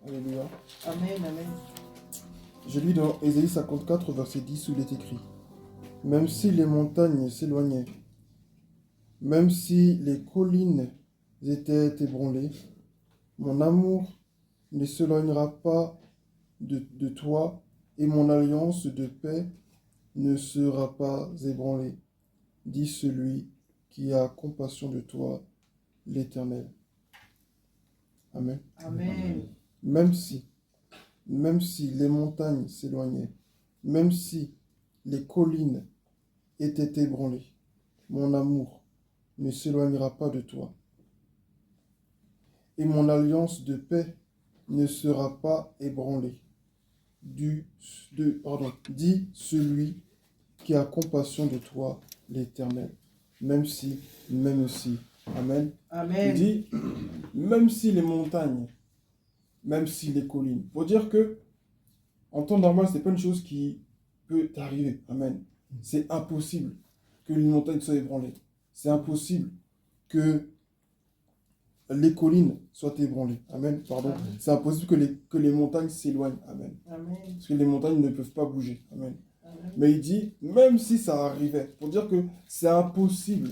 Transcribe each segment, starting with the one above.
Alléluia. Amen, amen. Je lis dans Ésaïe 54, verset 10, où il est écrit: Même si les montagnes s'éloignaient, même si les collines étaient ébranlées, mon amour ne s'éloignera pas de toi, et mon alliance de paix ne sera pas ébranlée, dit celui qui a compassion de toi, l'Éternel. Amen. Amen. Même si les montagnes s'éloignaient, même si les collines étaient ébranlées, mon amour ne s'éloignera pas de toi, et mon alliance de paix ne sera pas ébranlée, dit celui qui a compassion de toi, l'Éternel. Même si. Amen. Il Amen. dit, même si les montagnes, même si les collines. Pour dire que, en temps normal, ce n'est pas une chose qui peut arriver. Amen. C'est impossible que les montagnes soient ébranlées. C'est impossible que les collines soient ébranlées. Amen. Pardon. Amen. C'est impossible que les montagnes s'éloignent. Amen. Amen. Parce que les montagnes ne peuvent pas bouger. Amen. Amen. Mais il dit, même si ça arrivait, pour dire que c'est impossible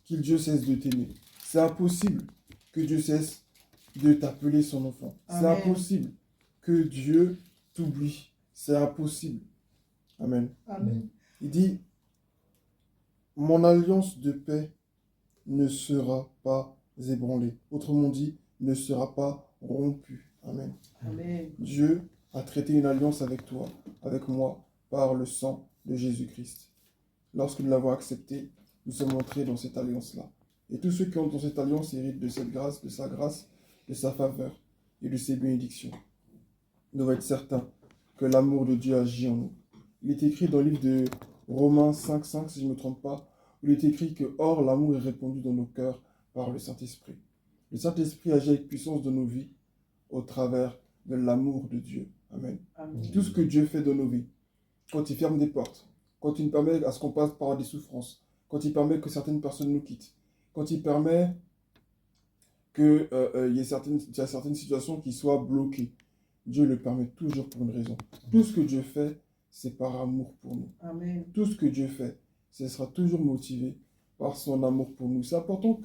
que Dieu cesse de t'aimer. C'est impossible que Dieu cesse de t'appeler son enfant. C'est Amen. impossible que Dieu t'oublie. C'est impossible. Amen. Amen. Il dit, mon alliance de paix ne sera pas ébranlée. Autrement dit, ne sera pas rompue. Amen. Amen. Dieu a traité une alliance avec toi, avec moi, par le sang de Jésus-Christ. Lorsque nous l'avons accepté, nous sommes entrés dans cette alliance-là. Et tous ceux qui ont dans cette alliance héritent de cette grâce, de sa faveur et de ses bénédictions. Nous devons être certains que l'amour de Dieu agit en nous. Il est écrit dans le livre de Romains 5,5, si je ne me trompe pas, où il est écrit que « Or, l'amour est répandu dans nos cœurs par le Saint-Esprit ». Le Saint-Esprit agit avec puissance dans nos vies au travers de l'amour de Dieu. Amen. Amen. Tout ce que Dieu fait dans nos vies, quand il ferme des portes, quand il permet à ce qu'on passe par des souffrances, quand il permet que certaines personnes nous quittent, quand il permet qu'il y ait certaines situations qui soient bloquées, Dieu le permet toujours pour une raison. Tout ce que Dieu fait, c'est par amour pour nous. Amen. Tout ce que Dieu fait, ce sera toujours motivé par son amour pour nous. C'est important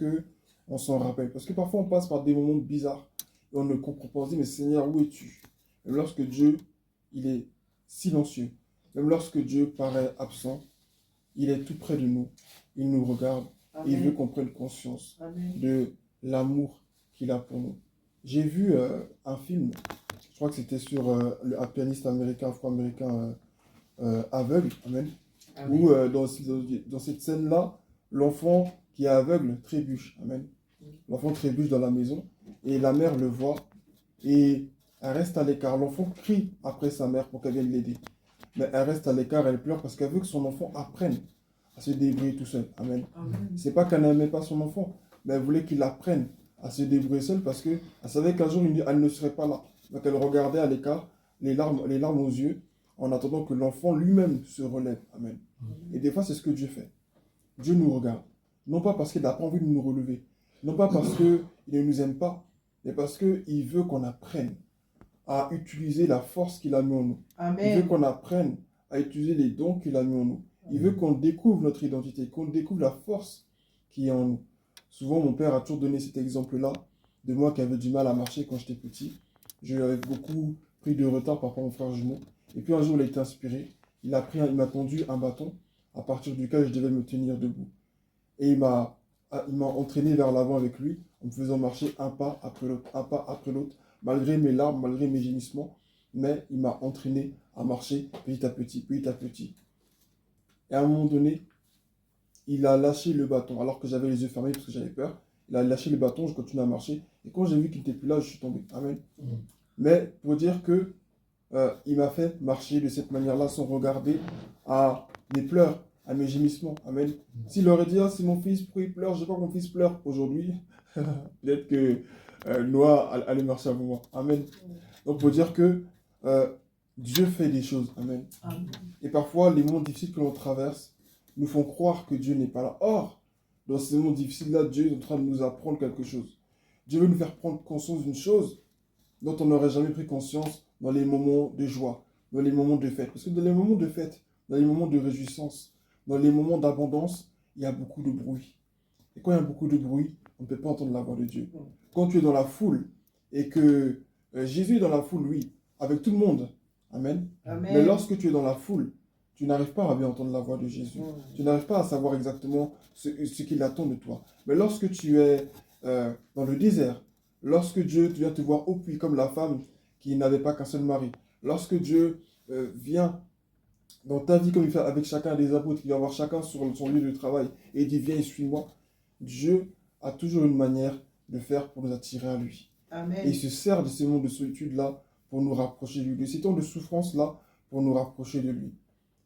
qu'on s'en rappelle, parce que parfois on passe par des moments bizarres et on ne comprend pas. On se dit, mais Seigneur, où es-tu? Même lorsque Dieu, il est silencieux, même lorsque Dieu paraît absent, il est tout près de nous. Il nous regarde et il veut qu'on prenne conscience Amen. de l'amour qu'il a pour nous. J'ai vu un film, je crois que c'était sur un pianiste américain, afro-américain aveugle, amen, Amen. où dans cette scène-là, l'enfant qui est aveugle trébuche, amen. L'enfant trébuche dans la maison et la mère le voit et elle reste à l'écart. L'enfant crie après sa mère pour qu'elle vienne l'aider. Mais elle reste à l'écart, elle pleure parce qu'elle veut que son enfant apprenne à se débrouiller tout seul. Amen. Amen. C'est pas qu'elle n'aimait pas son enfant, mais elle voulait qu'il apprenne à se débrouiller seul parce qu'elle savait qu'un jour, elle ne serait pas là. Donc elle regardait à l'écart, les larmes aux yeux, en attendant que l'enfant lui-même se relève. Amen. Et des fois, c'est ce que Dieu fait. Dieu nous regarde. Non pas parce qu'il n'a pas envie de nous relever. Non pas parce qu'il ne nous aime pas, mais parce qu'il veut qu'on apprenne à utiliser la force qu'il a mis en nous. Amen. Il veut qu'on apprenne à utiliser les dons qu'il a mis en nous. Il veut qu'on découvre notre identité, qu'on découvre la force qui est en nous. Souvent, mon père a toujours donné cet exemple-là de moi qui avait du mal à marcher quand j'étais petit. J'avais beaucoup pris de retard par rapport à mon frère jumeau. Et puis un jour, il a été inspiré. Il m'a tendu un bâton à partir duquel je devais me tenir debout. Et il m'a entraîné vers l'avant avec lui, en me faisant marcher un pas après l'autre, malgré mes larmes, malgré mes gémissements. Mais il m'a entraîné à marcher petit à petit, petit à petit. Et à un moment donné, il a lâché le bâton, alors que j'avais les yeux fermés parce que j'avais peur. Il a lâché le bâton, je continue à marcher. Et quand j'ai vu qu'il n'était plus là, je suis tombé. Amen. Mais pour dire que il m'a fait marcher de cette manière-là sans regarder à mes pleurs, à mes gémissements. Amen. S'il aurait dit, ah, c'est mon fils, pourquoi il pleure? Je ne veux pas que mon fils pleure aujourd'hui. Peut-être que Noah allait marcher avec moi. Amen. Donc pour dire que Dieu fait des choses. Amen. Amen. Et parfois, les moments difficiles que l'on traverse nous font croire que Dieu n'est pas là. Or, dans ces moments difficiles-là, Dieu est en train de nous apprendre quelque chose. Dieu veut nous faire prendre conscience d'une chose, dont on n'aurait jamais pris conscience dans les moments de joie, dans les moments de fête. Parce que dans les moments de fête, dans les moments de réjouissance, dans les moments d'abondance, il y a beaucoup de bruit. Et quand il y a beaucoup de bruit, on ne peut pas entendre la voix de Dieu. Quand tu es dans la foule et que Jésus est dans la foule, oui, avec tout le monde. Amen. Amen. Mais lorsque tu es dans la foule, tu n'arrives pas à bien entendre la voix de Jésus. Tu n'arrives pas à savoir exactement ce qu'il attend de toi. Mais lorsque tu es dans le désert, lorsque Dieu vient te voir au puits comme la femme qui n'avait pas qu'un seul mari, lorsque Dieu vient dans ta vie comme il fait avec chacun des apôtres, il va voir chacun sur son lieu de travail et il dit viens et suis-moi, Dieu a toujours une manière de faire pour nous attirer à lui. Amen. Et il se sert de ces moments de solitude-là pour nous rapprocher de lui, de ces temps de souffrance-là pour nous rapprocher de lui.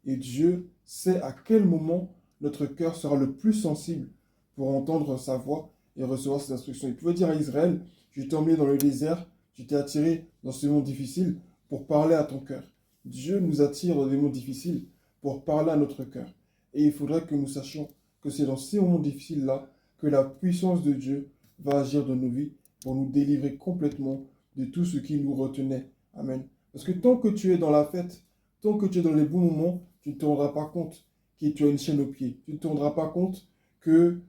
Et Dieu sait à quel moment notre cœur sera le plus sensible pour entendre sa voix et recevoir ses instructions. Il pouvait dire à Israël, je t'ai emmené dans le désert, je t'ai attiré dans ce monde difficile pour parler à ton cœur. Dieu nous attire dans des moments difficiles pour parler à notre cœur. Et il faudrait que nous sachions que c'est dans ces moments difficiles-là que la puissance de Dieu va agir dans nos vies pour nous délivrer complètement de tout ce qui nous retenait. Amen. Parce que tant que tu es dans la fête, tant que tu es dans les bons moments, tu ne te rendras pas compte que tu as une chaîne au pied. Tu ne te rendras pas compte que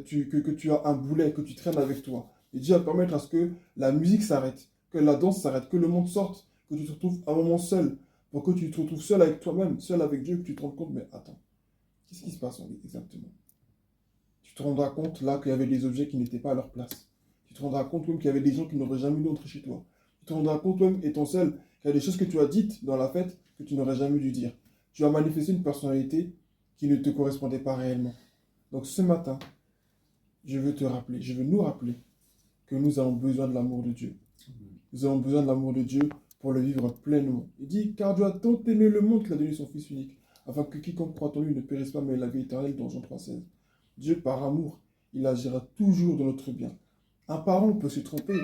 tu as un boulet que tu traînes avec toi. Et Dieu va permettre à ce que la musique s'arrête, que la danse s'arrête, que le monde sorte, que tu te retrouves un moment seul, pour que tu te retrouves seul avec toi-même, seul avec Dieu, que tu te rendes compte, mais attends, qu'est-ce qui se passe en vie exactement? Tu te rendras compte là qu'il y avait des objets qui n'étaient pas à leur place. Tu te rendras compte même qu'il y avait des gens qui n'auraient jamais dû entrer chez toi. Tu te rendras compte même, étant seul, qu'il y a des choses que tu as dites dans la fête que tu n'aurais jamais dû dire. Tu as manifesté une personnalité qui ne te correspondait pas réellement. Donc ce matin, je veux te rappeler, je veux nous rappeler que nous avons besoin de l'amour de Dieu. Nous avons besoin de l'amour de Dieu pour le vivre pleinement. Il dit, car Dieu a tant aimé le monde qu'il a donné son Fils unique, afin que quiconque croit en lui ne périsse pas, mais ait la vie éternelle, dans Jean 3,16. Dieu, par amour, il agira toujours de notre bien. Un parent peut se tromper.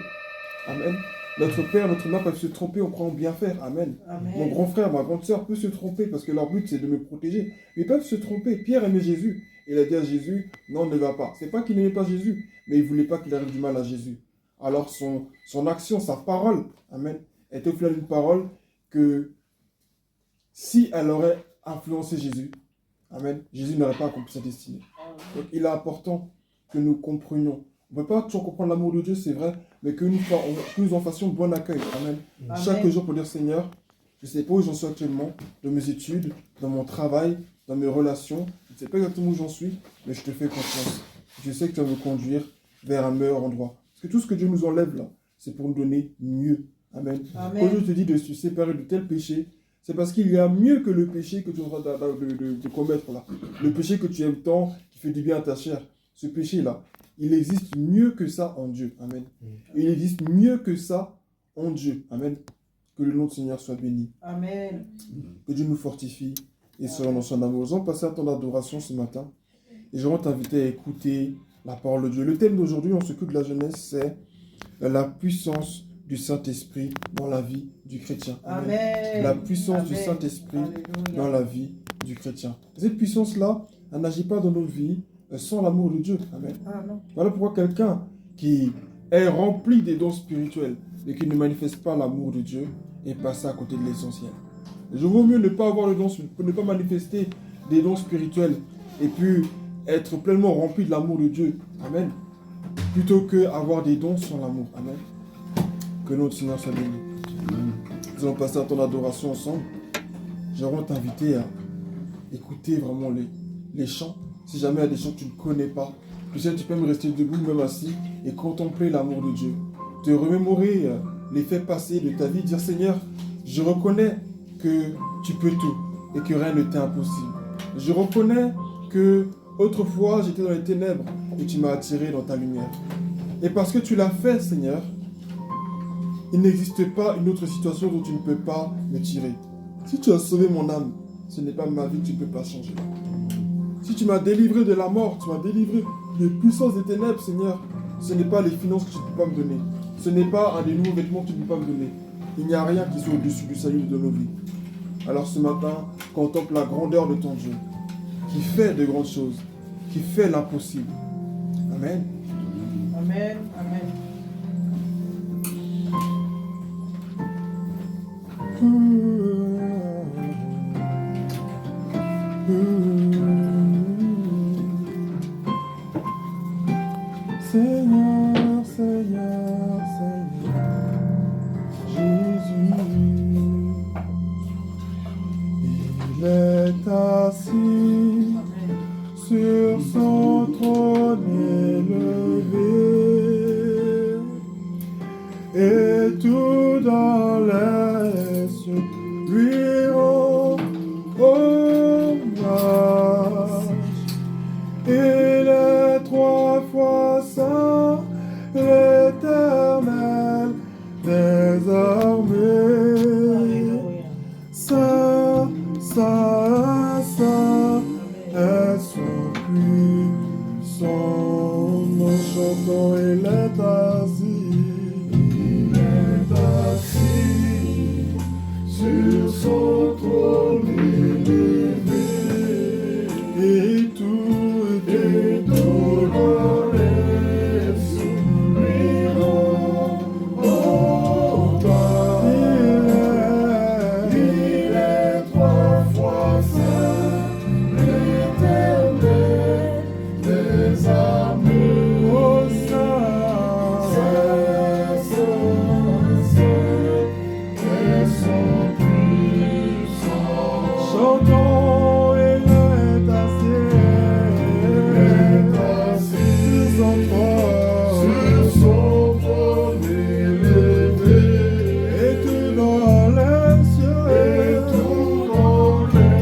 Amen. Notre père, notre mère peuvent se tromper en croyant bien faire. Amen. Amen. Mon grand frère, ma grande sœur peut se tromper parce que leur but c'est de me protéger. Mais ils peuvent se tromper. Pierre aimait Jésus. Il a dit à Jésus, non, ne va pas. C'est pas qu'il n'aimait pas Jésus, mais il ne voulait pas qu'il arrive du mal à Jésus. Alors son action, sa parole, amen, était au final une parole que si elle aurait influencé Jésus, amen, Jésus n'aurait pas accompli sa destinée. Donc il est important que nous comprenions. On ne peut pas toujours comprendre l'amour de Dieu, c'est vrai, mais que nous en fassions bon accueil. Amen. Amen. Chaque jour pour dire, Seigneur, je ne sais pas où j'en suis actuellement, dans mes études, dans mon travail, dans mes relations. Je ne sais pas exactement où j'en suis, mais je te fais confiance. Je sais que tu vas me conduire vers un meilleur endroit. Parce que tout ce que Dieu nous enlève là, c'est pour nous donner mieux. Amen. Amen. Quand Dieu te dit de se séparer de tel péché, c'est parce qu'il y a mieux que le péché que tu es en train de commettre là. Le péché que tu aimes tant, qui fait du bien à ta chair. Ce péché-là, il existe mieux que ça en Dieu. Amen. Et il existe mieux que ça en Dieu. Amen. Que le nom du Seigneur soit béni. Amen. Que Dieu nous fortifie et selon dans son amour. Nous allons passer un temps d'adoration ce matin. Et je vais t'inviter à écouter la parole de Dieu. Le thème d'aujourd'hui, on s'occupe de la jeunesse, c'est la puissance du Saint-Esprit dans la vie du chrétien. Amen. Amen. La puissance du Amen. Saint-Esprit Alléluia. dans la vie du chrétien. Cette puissance-là, elle n'agit pas dans nos vies sans l'amour de Dieu. Amen. Ah non. Voilà pourquoi quelqu'un qui est rempli des dons spirituels et qui ne manifeste pas l'amour de Dieu est passé à côté de l'essentiel. Je vaut mieux ne pas avoir le don, ne pas manifester des dons spirituels et puis être pleinement rempli de l'amour de Dieu. Amen. Plutôt que avoir des dons sans l'amour. Amen. Que notre Seigneur soit béni. Nous allons passer un temps d'adoration ensemble. J'aimerais t'inviter à écouter vraiment les chants. Si jamais il y a des chants que tu ne connais pas, tu sais, tu peux me rester debout, même assis, et contempler l'amour de Dieu. Te remémorer les faits passés de ta vie, dire Seigneur, je reconnais que tu peux tout et que rien ne t'est impossible. Je reconnais que autrefois j'étais dans les ténèbres et tu m'as attiré dans ta lumière. Et parce que tu l'as fait, Seigneur, il n'existe pas une autre situation dont tu ne peux pas me tirer. Si tu as sauvé mon âme, ce n'est pas ma vie que tu ne peux pas changer. Si tu m'as délivré de la mort, tu m'as délivré des puissances des ténèbres, Seigneur, ce n'est pas les finances que tu ne peux pas me donner. Ce n'est pas un des nouveaux vêtements que tu ne peux pas me donner. Il n'y a rien qui soit au-dessus du salut de nos vies. Alors ce matin, contemple la grandeur de ton Dieu, qui fait de grandes choses, qui fait l'impossible. Amen. Amen. Amen. Seigneur, Seigneur, Seigneur, Jésus, il est assis sur son trône élevé, et tout dans les cieux lui rend hommage. Il est trois fois saint, l'Éternel des armées. Saint, saint, saint est son puissant. Nous chantons, il est assis. Il est assis sur son trône élevé. Et tout dans les cieux lui rend hommage. Il est trois fois saint, l'Éternel des armées. Oh, saint, saint, saint, saint est son puissant. Chantons, il est assis. Sur son trône élevé, et tout dans les cieux, et tout dans les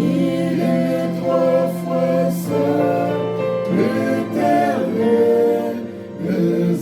il est trois fois saint, l'Éternel des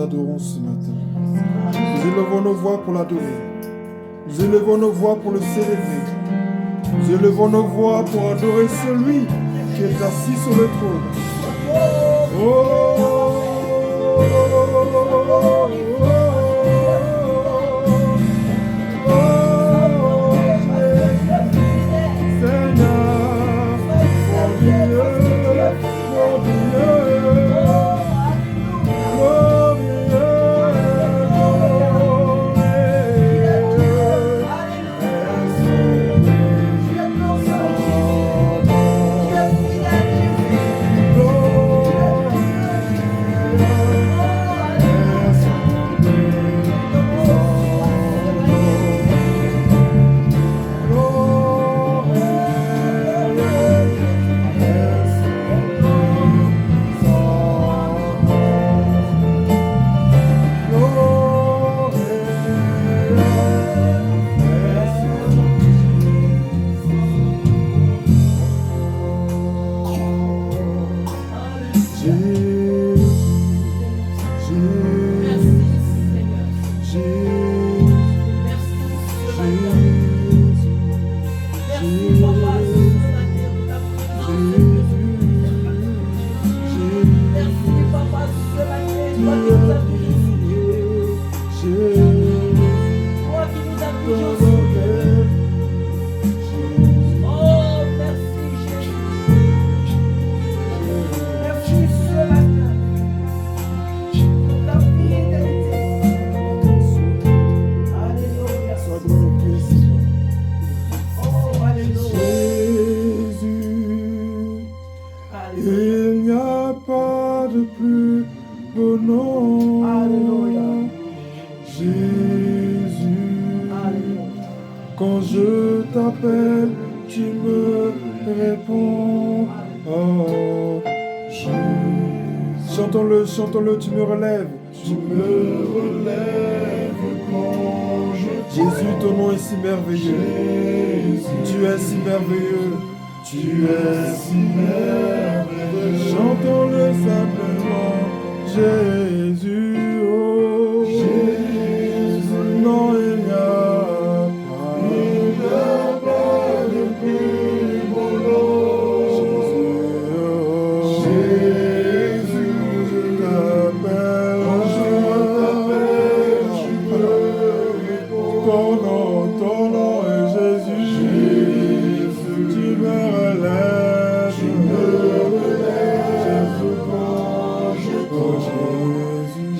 t'adorons ce matin. Nous élevons nos voix pour l'adorer. Nous élevons nos voix pour le célébrer. Nous élevons nos voix pour adorer celui qui est assis sur le trône. Quand je t'appelle, tu me réponds. Oh, chantons-le, chantons-le, tu me relèves. Tu me relèves quand je t'appelle. Jésus, ton nom est si merveilleux. Jésus, tu es si merveilleux. Tu es si merveilleux. Chantons-le simplement. Jésus, oh. Jésus, non, il n'y a Jésus,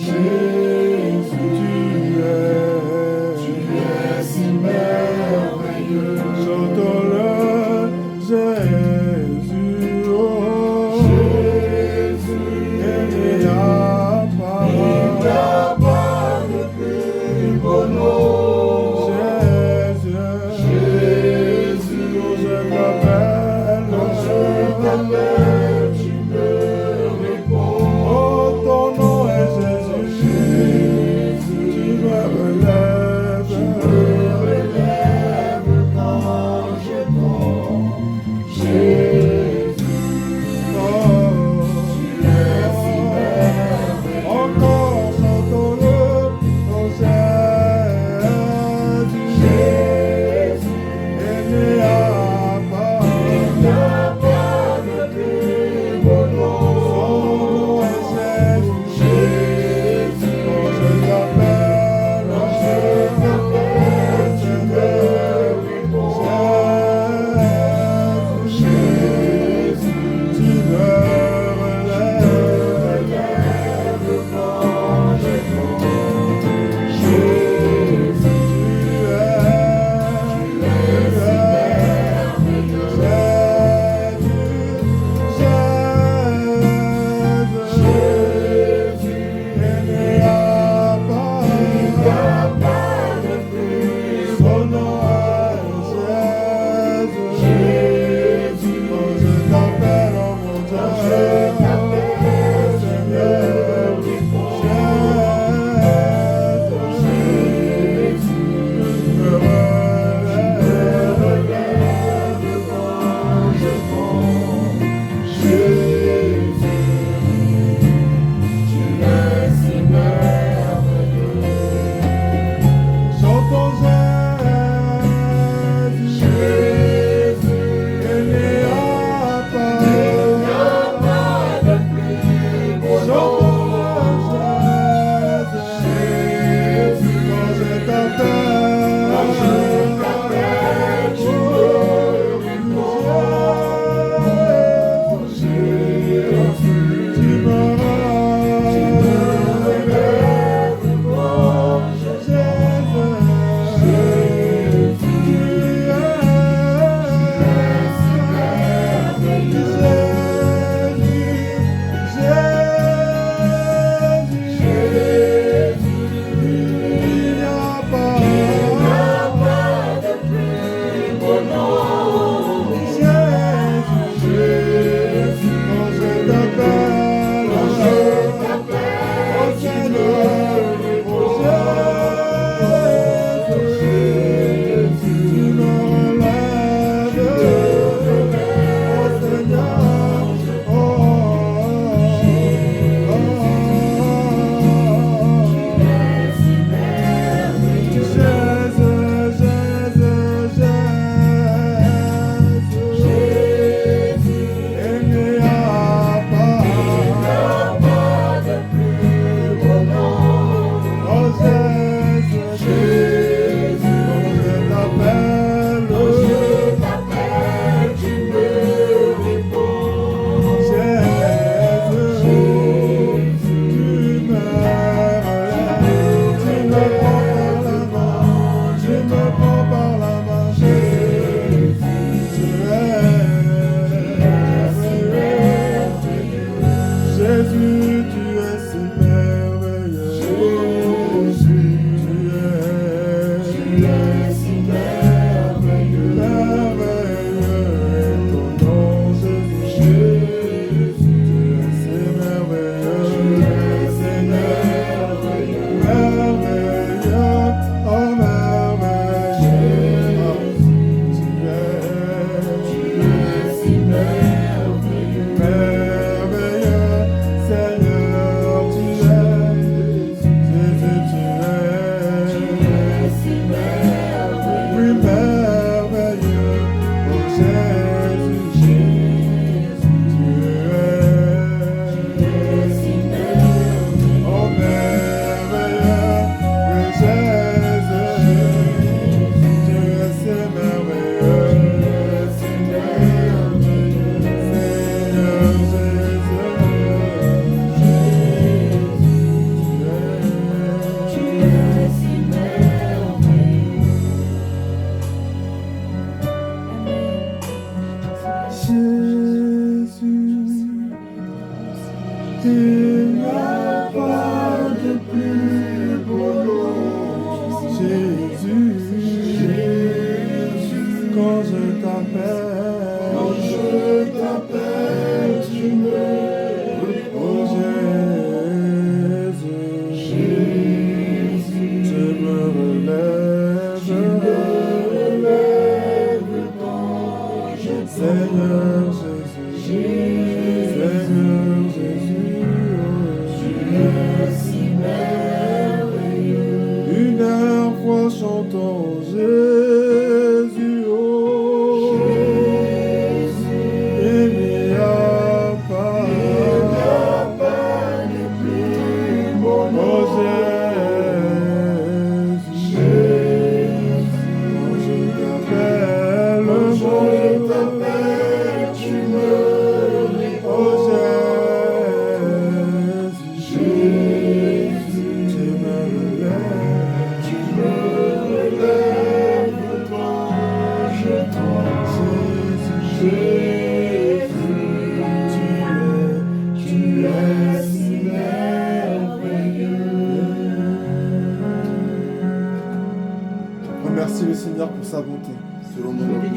Remercie le Seigneur pour sa bonté.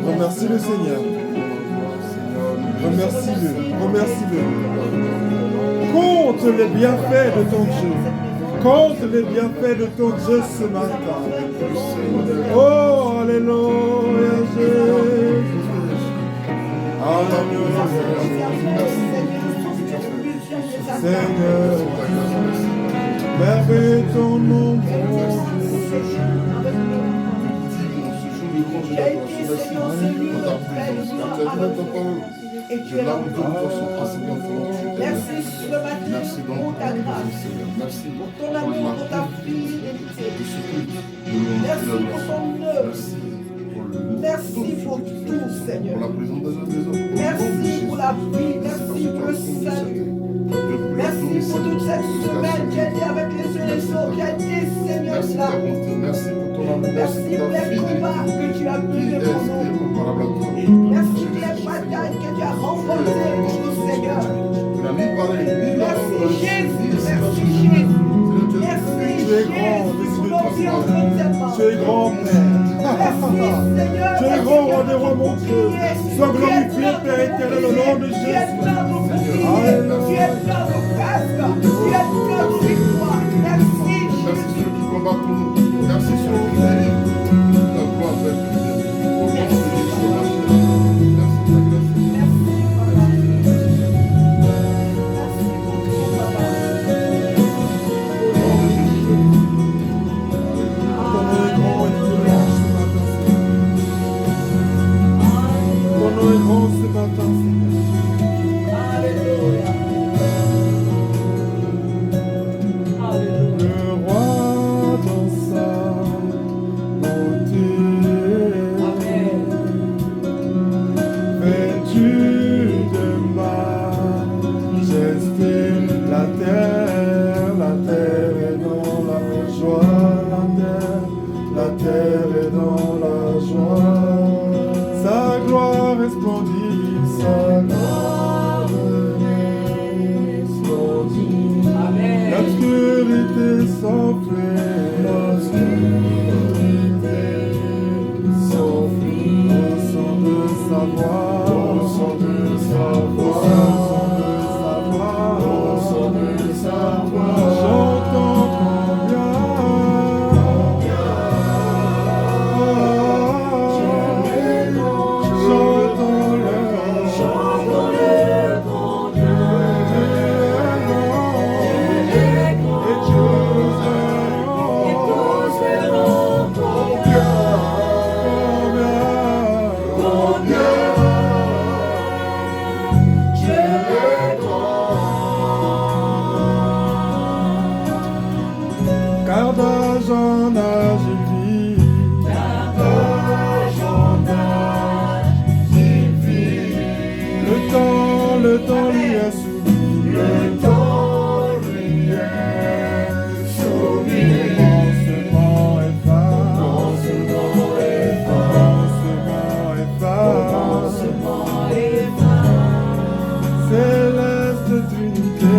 Remercie le Seigneur. Remercie-le. Remercie-le. Compte les bienfaits de ton Dieu. Compte les bienfaits de ton Dieu ce matin. Oh, alléluia, Jésus. Alléluia. Seigneur, merveilleux ton nom, mon Dieu. Et tu es là pour merci ce matin pour ta grâce, pour ton amour, pour ta fidélité. Merci pour ton œuvre. Merci pour tout, Seigneur. Merci pour la vie, merci pour le salut. Merci pour toute cette semaine qui a été avec les yeux et les os, qui a été, Seigneur, là. Merci pour ton amour. Merci pour les combats que tu as menés pour nous. Merci pour les batailles que tu as remportées pour nous, Seigneur. Merci Jésus, merci Jésus. Merci Jésus pour nos vies entre tes mains. Tu es grand, Père. Merci Seigneur. Tu es grand, roi des rois, mon Dieu. Sois glorifié, Père éternel, au nom de Tu es Jésus. notre bouclier, tu es notre casque, tu es notre victoire. Merci Merci Jésus. ceux qui combattent pour nous. Merci ceux qui délivrent. Ta gloire va être priée. Au nom de Jésus, merci ta grâce. Ton nom est grand ce matin, Seigneur. Alléluia. unité sans frère. Au son de sa voix, au son de sa voix, chantons combien, car d'âge en âge il vit, le temps lui est soumis, commencement est phare, commencement est phare, céleste Trinité,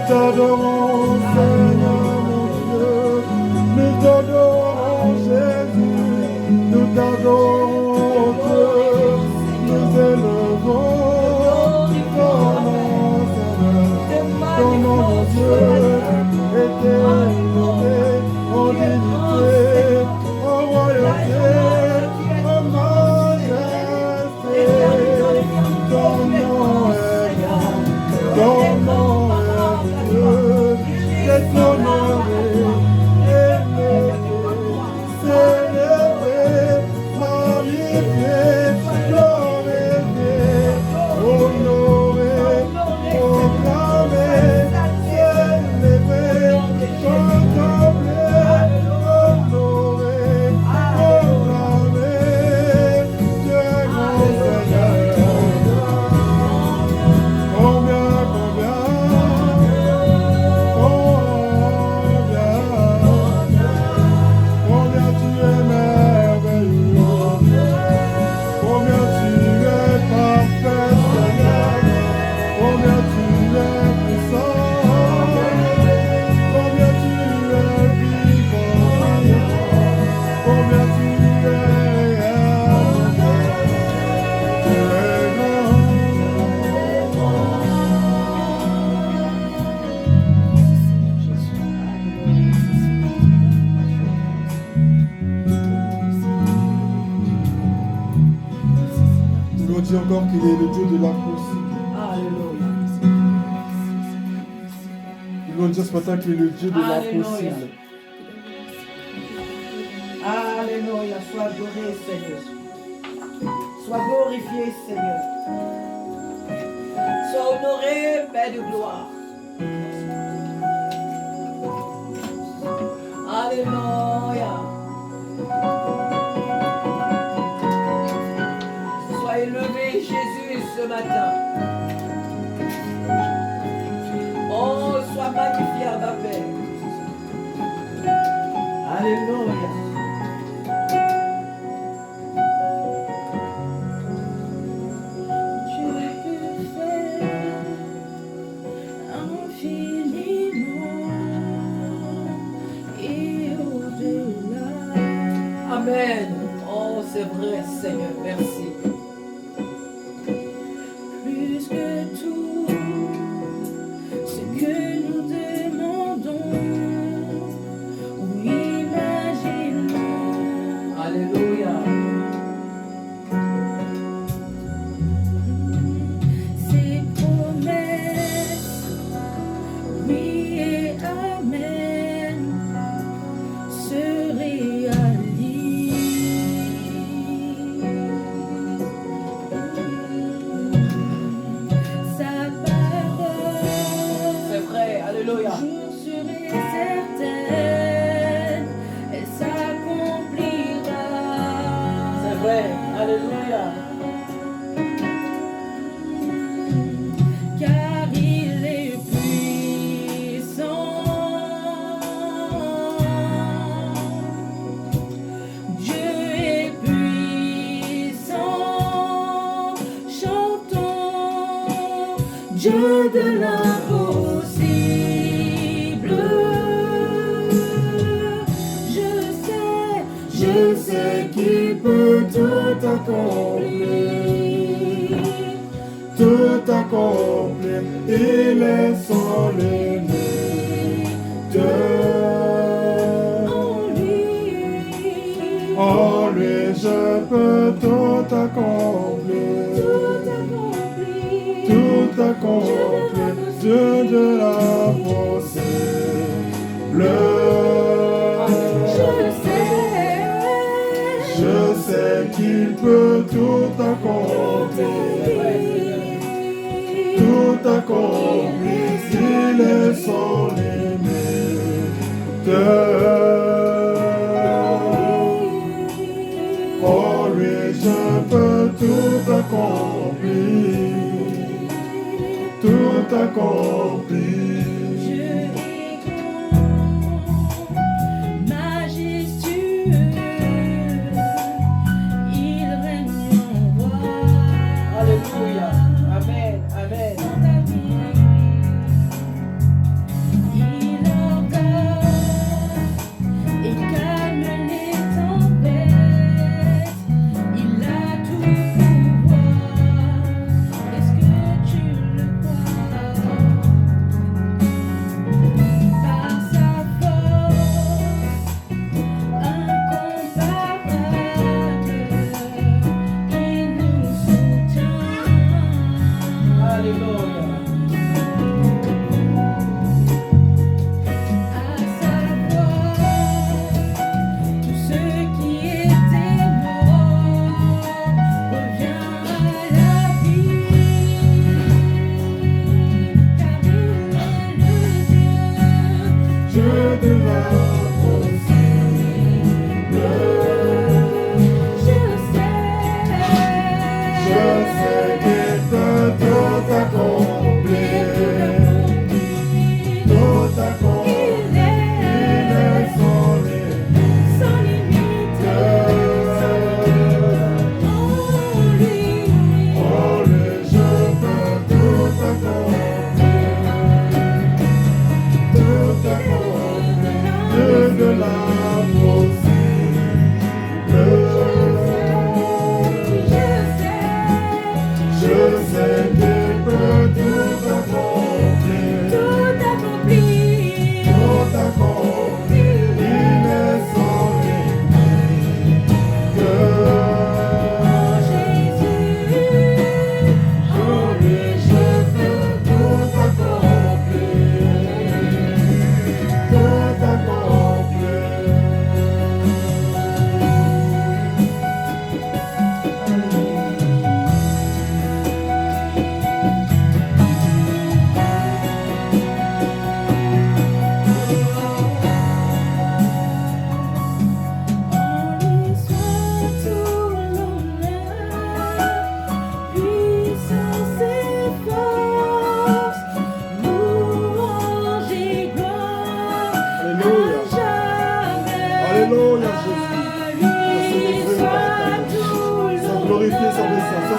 t'adorons, Seigneur mon Dieu. Nous t'adorons, Jésus. Nous t'adorons, Dieu. Nous élevons ton nom, Seigneur. Ton nom, mon Dieu, est élevé en dignité, en royauté, en majesté. Ton nom est grand, ton nom est Dieu, que ton nom est élevé, célébré, magnifié, glorifié, honoré, proclamé, célébré, contemplé, honoré, proclamé, Dieu grand Seigneur. Combien, combien tu es merveilleux, combien tu es parfait, Seigneur, combien tu es puissant, combien tu es vivant, combien tu es réel, tu es grand. Nous lui dit encore qu'il est le Dieu de l'impossible. Alléluia. Nous lui dit ce matin qu'il est le Dieu de l'impossible. Alléluia. Sois adoré, Seigneur. Sois glorifié, Seigneur. Sois honoré, Père de gloire. Alléluia. Sois élevé, Jésus, ce matin. Oh, sois magnifié, ma Père. Alléluia. Tu peux faire infiniment et au-delà. Amen. Oh, c'est vrai, Seigneur. Merci. Plus que tout ce que nous demandons ou imaginons. Alléluia. Ses promesses, oui et amen, se réalisent. Sa parole, C'est vrai. Alléluia. jour sûr et certaine, elle s'accomplira. C'est vrai. Alléluia. Car il est puissant. Dieu est puissant. Chantons Dieu de l'impossible. Je sais qu'il peut tout accomplir. Tout accompli, il est son limite. En lui, je peux tout accomplir. Tout accompli, Dieu de l'impossible. Je sais qu'il peut tout accomplir. Tout accompli, il est sans limite. En lui, je peux tout accomplir. Tout accompli. Majestueux, il règne en roi. Alléluia. Amen. Amen. Dans ta vie,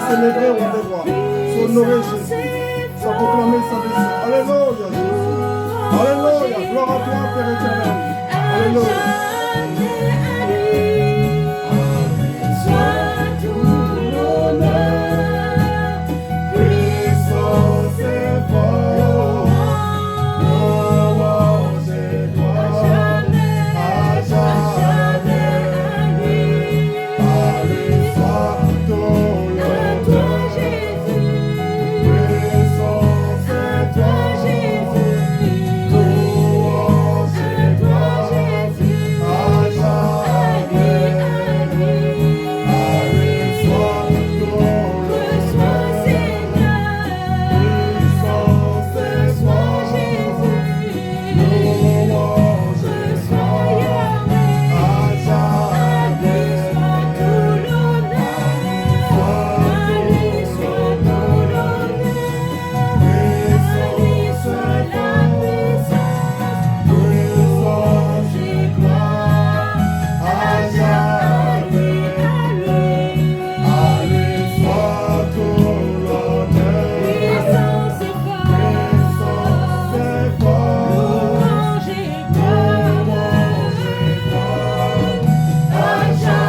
célébrer au roi, s'honorer Jésus, sans proclamer sa descente. Alléluia Jésus. Alléluia. Gloire à toi, Père éternel. Alléluia. Puissance et force, louange et gloire, à jamais, à lui soit tout l'honneur. Puissance et force, louange et gloire, à jamais, à lui soit tout l'honneur. Puissance et force, louange et gloire, à jamais,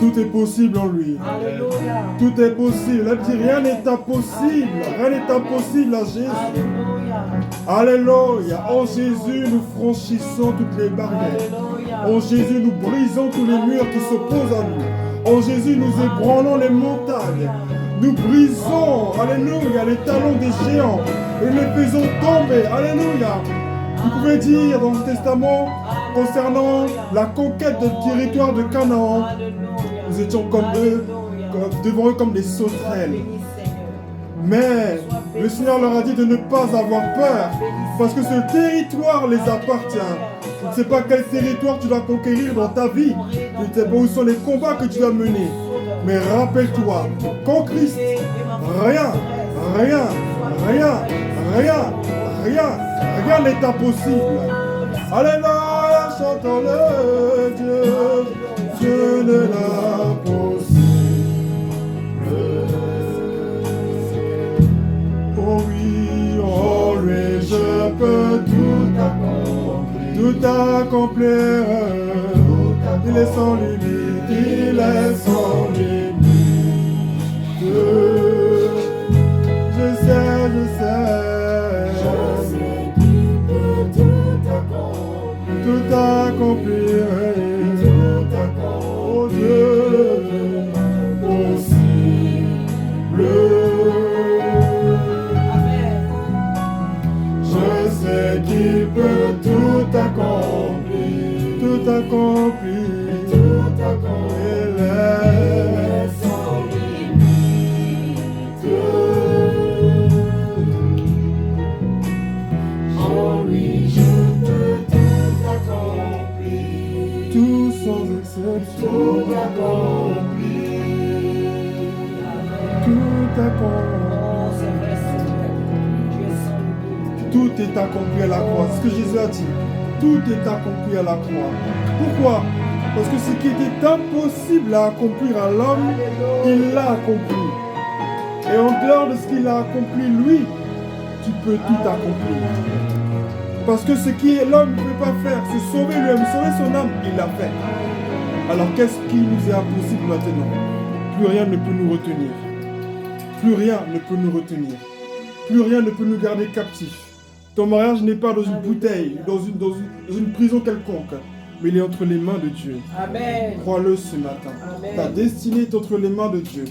Tout est possible en lui. Alléluia. Tout est possible. Elle dit rien n'est impossible. Rien n'est impossible à Jésus. Alléluia. En Jésus, nous franchissons toutes les barrières. En Jésus, nous brisons tous les murs qui s'opposent à nous. En Jésus, nous ébranlons les montagnes. Nous brisons, alléluia, les talons des géants et les faisons tomber. Alléluia. Vous pouvez dire dans le Testament, concernant la conquête du territoire de Canaan, nous étions comme eux, devant eux comme des sauterelles. Mais le Seigneur leur a dit de ne pas avoir peur, parce que ce territoire les appartient. Tu ne sais pas quel territoire tu dois conquérir dans ta vie. Tu ne sais pas où sont les combats que tu dois mener. Mais rappelle-toi qu'en Christ, rien n'est impossible. Alléluia, chantons-le, Dieu de l'impossible. Oh oui, en lui je peux tout tout accomplir. Il est sans limite, il est sans limite. Je sais, Je sais qu'il peut tout accomplir. tout accomplir. Oh Dieu, possible. Amen. Je sais qu'il peut tout accomplir. Tout accomplir. Il est Sans limite. En lui, je peux tout accomplir. tout sans exception. Tout accomplir. Tout accompli. Oh, c'est vrai, c'est tout accompli. Tu es sans limite. Tout est accompli à la croix. C'est ce que Jésus a dit. Tout est accompli à la croix. Pourquoi? Parce que ce qui était impossible à accomplir à l'homme, il l'a accompli. Et en dehors de ce qu'il a accompli, lui, tu peux tout accomplir. Parce que ce que l'homme ne peut pas faire, c'est sauver lui-même, sauver son âme, il l'a fait. Alors qu'est-ce qui nous est impossible maintenant? Plus rien ne peut nous retenir. Plus rien ne peut nous retenir. Plus rien ne peut nous garder captifs. Ton mariage n'est pas dans une bouteille, dans une prison quelconque, mais il est entre les mains de Dieu. Amen. Crois-le ce matin. Amen. Ta destinée est entre les mains de Dieu.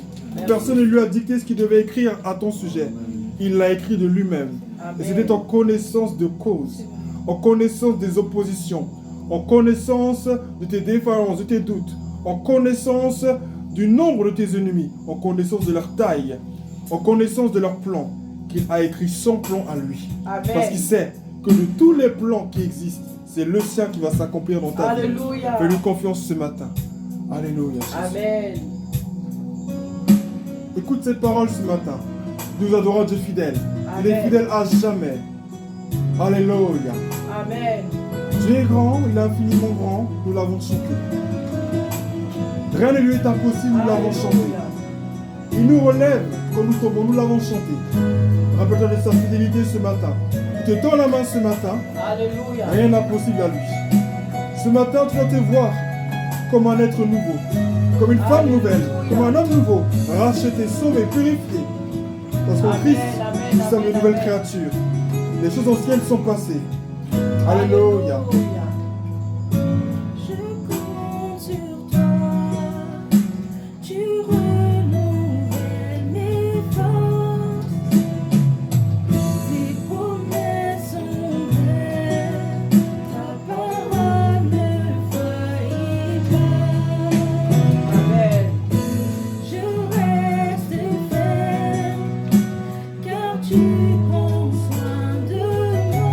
Personne ne lui a dicté ce qu'il devait écrire à ton sujet. Il l'a écrit de lui-même. Et c'était en connaissance de cause, en connaissance des oppositions, en connaissance de tes défaillances, de tes doutes, en connaissance du nombre de tes ennemis, en connaissance de leur taille, en connaissance de leurs plans, qu'il a écrit son plan à lui. Amen. Parce qu'il sait que de tous les plans qui existent, c'est le sien qui va s'accomplir dans ta vie. Alléluia. Fais-lui confiance ce matin. Alléluia. Jésus. Amen. Écoute cette parole ce matin. Nous adorons Dieu fidèle. Il est Amen. fidèle à jamais. Alléluia. Amen. Dieu est grand, il est infiniment grand. Nous l'avons chanté. Rien ne lui est impossible, nous l'avons chanté. Alléluia. Il nous relève quand nous tombons, nous l'avons chanté. Rappelle-toi de sa fidélité ce matin. Il te tend la main ce matin. Alléluia. Rien n'est impossible à lui. Ce matin, tu dois te voir comme un être nouveau, comme une femme nouvelle, comme un homme nouveau, racheté, sauvé, purifié. Parce qu'en Amen, Christ, amen, nous sommes de amen, nouvelles amen. créatures. Les choses anciennes sont passées. Alléluia. Je compte sur toi, tu renouvelles mes forces, tes promesses sont vraies, ta parole ne faillit pas. Amen. Je reste ferme, car tu prends soin de moi.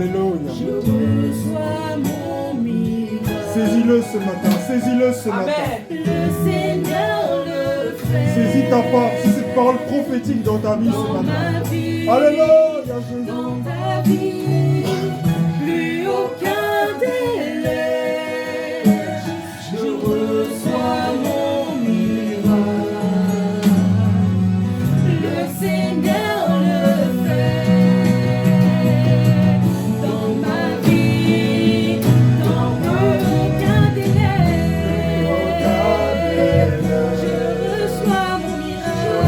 Alléluia. Je reçois mon miracle. Saisis-le ce matin, saisis-le ce matin. Le Seigneur le fait. Saisis cette parole prophétique dans ta vie ce Dans matin. ma vie, Alléluia, Jésus. dans ta vie, plus aucun délai. Je reçois mon miracle. Le Seigneur le fait. Dans ma vie, dans plus aucun délai. Je reçois mon miracle.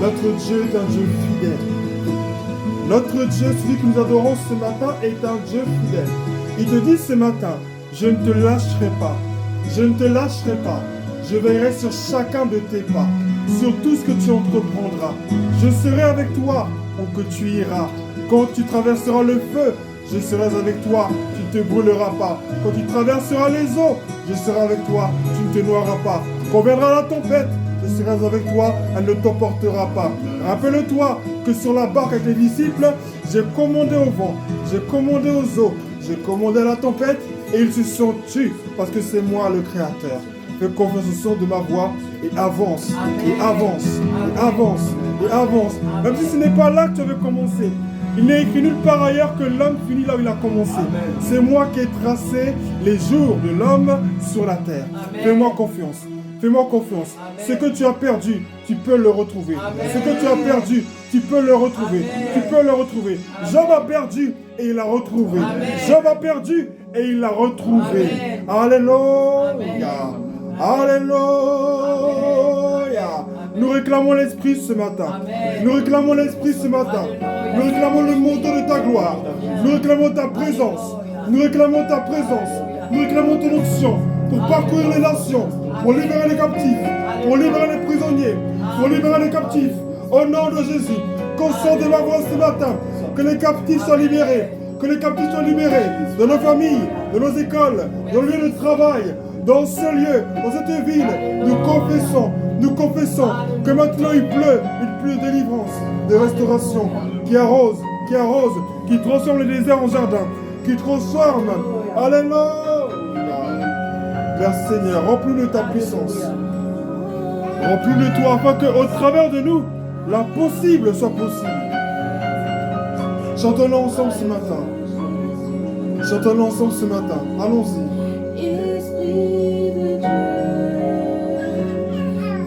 Notre Dieu est un Dieu fidèle. Notre Dieu, celui que nous adorons ce matin, est un Dieu fidèle. Il te dit ce matin, je ne te lâcherai pas. Je ne te lâcherai pas. Je veillerai sur chacun de tes pas, sur tout ce que tu entreprendras. Je serai avec toi où que tu iras. Quand tu traverseras le feu, je serai avec toi, tu ne te brûleras pas. Quand tu traverseras les eaux, je serai avec toi, tu ne te noieras pas. Quand viendra la tempête, je serai avec toi, elle ne t'emportera pas. Rappelle-toi que sur la barque avec les disciples, j'ai commandé au vent, j'ai commandé aux eaux, j'ai commandé à la tempête et ils se sont tus parce que c'est moi le Créateur. Fais confiance au son de ma voix et avance, et avance, et avance, et avance. Même si ce n'est pas là que tu avais commencé. Il n'est écrit nulle part ailleurs que l'homme finit là où il a commencé. C'est moi qui ai tracé les jours de l'homme sur la terre. Fais-moi confiance. Fais-moi confiance. Amen. Ce que tu as perdu, tu peux le retrouver. Amen. Ce que tu as perdu, tu peux le retrouver. Amen. Tu peux le retrouver. Amen. Job a perdu et il l'a retrouvé. Amen. Job a perdu et il l'a retrouvé. Amen. Alléluia. Amen. Alléluia. Nous réclamons l'Esprit ce matin. Nous réclamons l'Esprit ce matin. Nous réclamons le manteau de ta gloire. Nous réclamons ta présence. Nous réclamons ta présence. Nous réclamons ton onction pour parcourir les nations, pour libérer les captifs, pour libérer les prisonniers, pour libérer les captifs. Au nom de Jésus, qu'on sorte de ma voix ce matin, que les captifs soient libérés, que les captifs soient libérés de nos familles, de nos écoles, de nos lieux de travail, dans ce lieu, dans cette ville. Nous confessons que maintenant il pleut de délivrance, de restauration, qui arrose, qui transforme le désert en jardin, qui transforme. Alléluia. Père Seigneur, remplis-nous de ta puissance. Remplis-nous de toi afin qu'au travers de nous, l'impossible soit possible. Chantons-le ensemble ce matin. Chantons-le ensemble ce matin. Allons-y. Esprit de Dieu,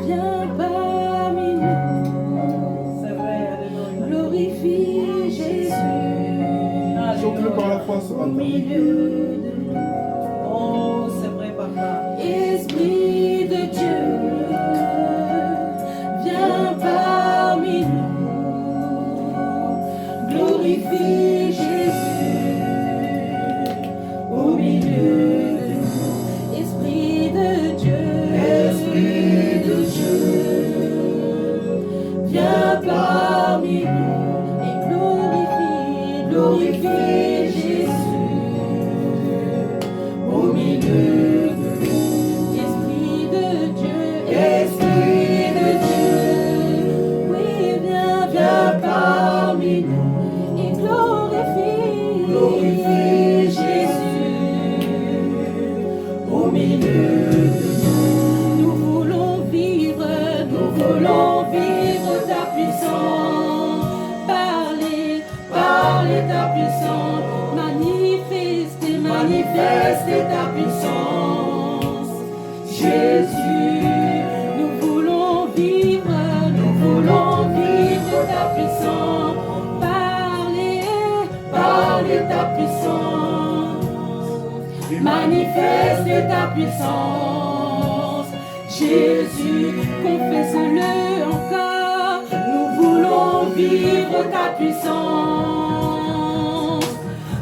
viens parmi nous. C'est vrai, alléluia. Glorifie Jésus. Chante-le par la foi ce Au matin. milieu de nous. Oh, c'est vrai, papa. Esprit de Dieu, viens parmi nous. Glorifie Jésus au milieu de nous. Esprit de Dieu, viens parmi nous et glorifie Jésus au milieu de nous. Esprit de Dieu, oui, viens parmi nous et glorifie Jésus au milieu de nous. Nous voulons vivre ta puissance. Parler ta puissance. Manifester ta puissance. Jésus, nous voulons vivre ta puissance. Parler ta puissance. Manifester ta puissance. Jésus, confesse-le encore. Nous voulons vivre ta puissance.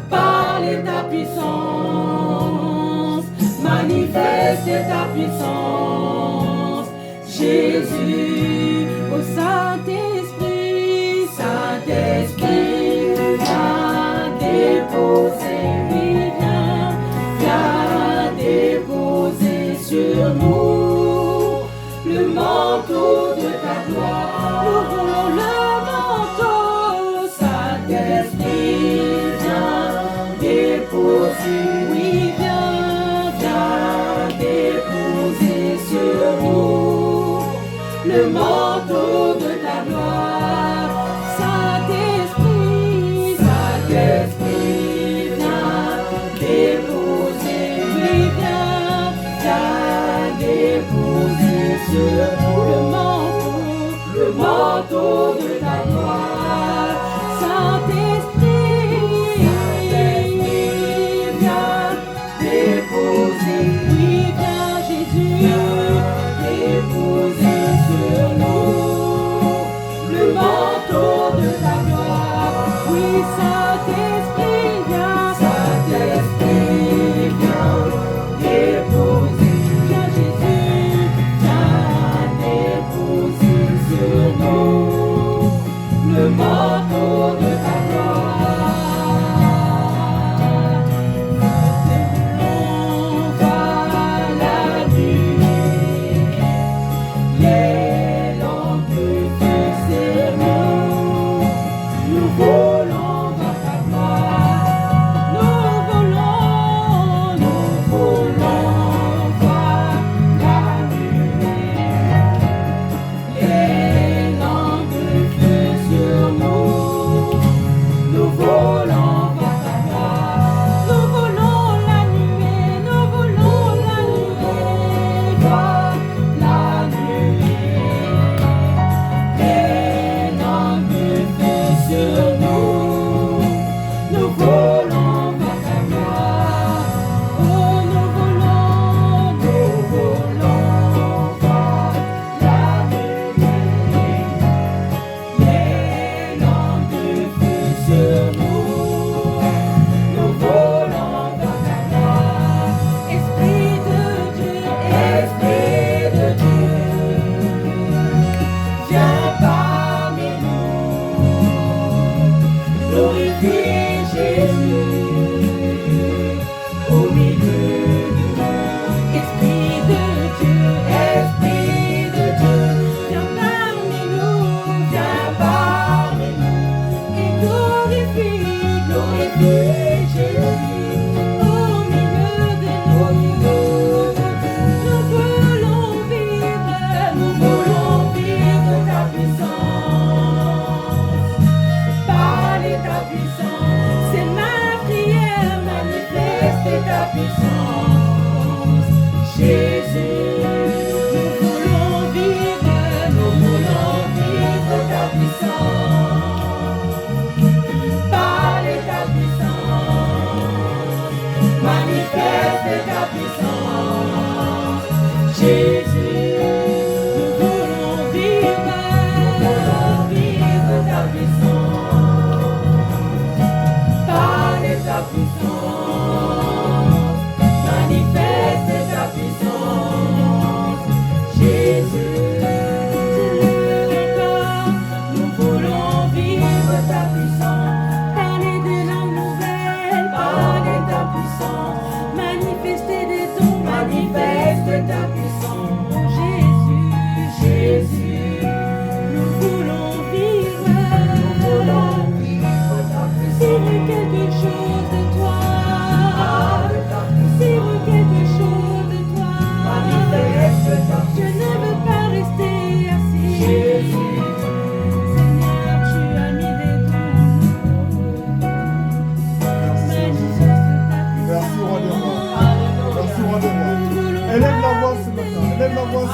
Parler ta puissance. Manifester ta puissance. Jésus, au Saint-Esprit, viens déposer, viens déposer sur nous le manteau de ta gloire. Nous voulons le manteau, Saint-Esprit, viens déposer, oui, viens déposer sur nous le manteau de ta gloire. Saint-Esprit, viens déposer, oui, viens déposer sur nous le manteau de ta gloire. Saint-Esprit, viens déposer, oui, viens Jésus, déposer sur nous le manteau de ta gloire. Oui, Saint-Esprit, viens déposer, viens Jésus, viens déposer sur nous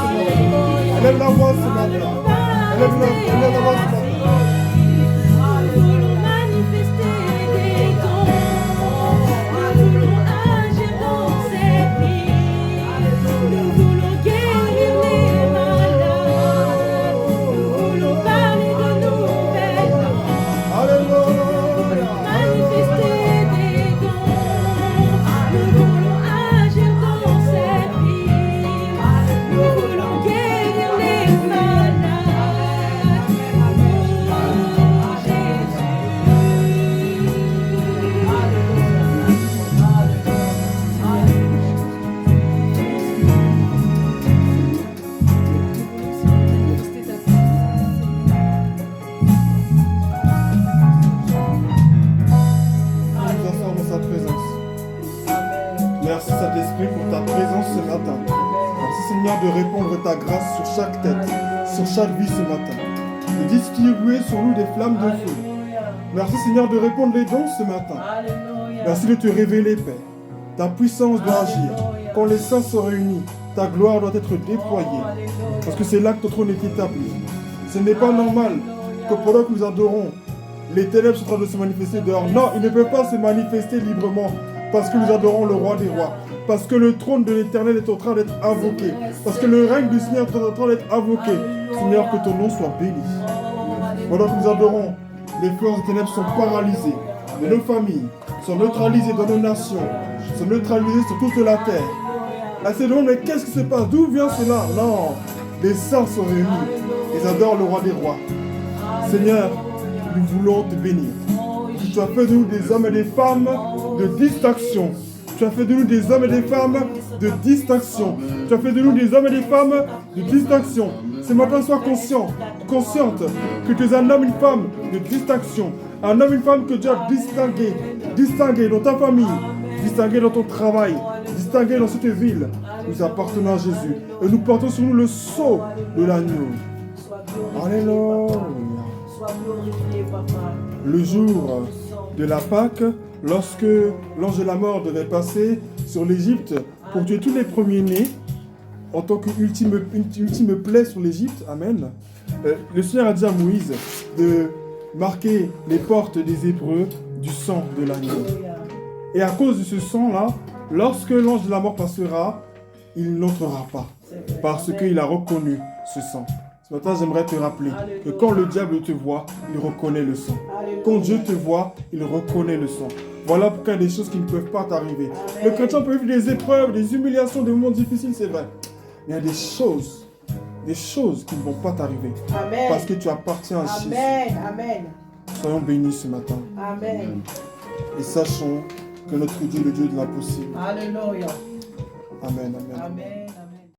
ce matin. Élève la voix ce matin. Élève la voix ce matin. Nous voulons manifester des dons. Nous voulons agir dans cette vie. Nous voulons guérir les malades. Nous voulons parler de nouvelles langues. Alléluia. Manifester des dons. Nous voulons agir dans cette vie. Nous voulons guérir les malades. Nous asseoir dans sa présence. Merci Saint-Esprit pour ta présence ce matin. Merci Seigneur de répandre ta grâce sur chaque tête, sur chaque vie ce matin. De distribuer sur nous des flammes de feu. Merci Seigneur de répondre les dons ce matin. Alléluia. Merci de te révéler, Père. Ta puissance doit agir. Quand les saints sont réunis, ta gloire doit être déployée. Parce que c'est là que ton trône est établi. Ce n'est pas normal que pendant que nous adorons, les ténèbres sont en train de se manifester dehors. Non, ils ne peuvent pas se manifester librement parce que nous adorons le roi des rois. Parce que le trône de l'Éternel est en train d'être invoqué. Parce que le règne du Seigneur est en train d'être invoqué. Seigneur, que ton nom soit béni. Pendant que nous adorons, les forces des ténèbres sont paralysées. De nos familles, sont neutralisées dans nos nations, sont neutralisées sur toute la terre. À ces moments, mais qu'est-ce qui se passe? D'où vient cela? Non, les saints sont réunis. Ils adorent le roi des rois. Seigneur, nous voulons te bénir. Tu as fait de nous des hommes et des femmes de distinction. Tu as fait de nous des hommes et des femmes de distinction. Tu as fait de nous des hommes et des femmes de distinction. Ce matin, sois consciente que tu es un homme et une femme de distinction. Un homme et une femme que tu as distingué dans ta famille, distingué dans ton travail, distingué dans cette ville. Nous appartenons à Jésus et nous portons sur nous le sceau de l'agneau. Alléluia. Sois glorifié, papa. Le jour de la Pâque, lorsque l'ange de la mort devait passer sur l'Égypte pour tuer tous les premiers-nés, en tant qu'ultime plaie sur l'Égypte, amen, le Seigneur a dit à Moïse de marquer les portes des Hébreux du sang de l'agneau. Et à cause de ce sang-là, lorsque l'ange de la mort passera, il n'entrera pas, parce qu'il a reconnu ce sang. Ce matin, j'aimerais te rappeler que quand le diable te voit, il reconnaît le sang. Quand Dieu te voit, il reconnaît le sang. Voilà pourquoi il y a des choses qui ne peuvent pas t'arriver. Le chrétien peut vivre des épreuves, des humiliations, des moments difficiles, c'est vrai. Mais il y a des choses qui ne vont pas t'arriver. Parce que tu appartiens à Jésus. Amen. Soyons bénis ce matin. Amen. Et sachons que notre Dieu est le Dieu de l'impossible. Alléluia. Amen. Amen.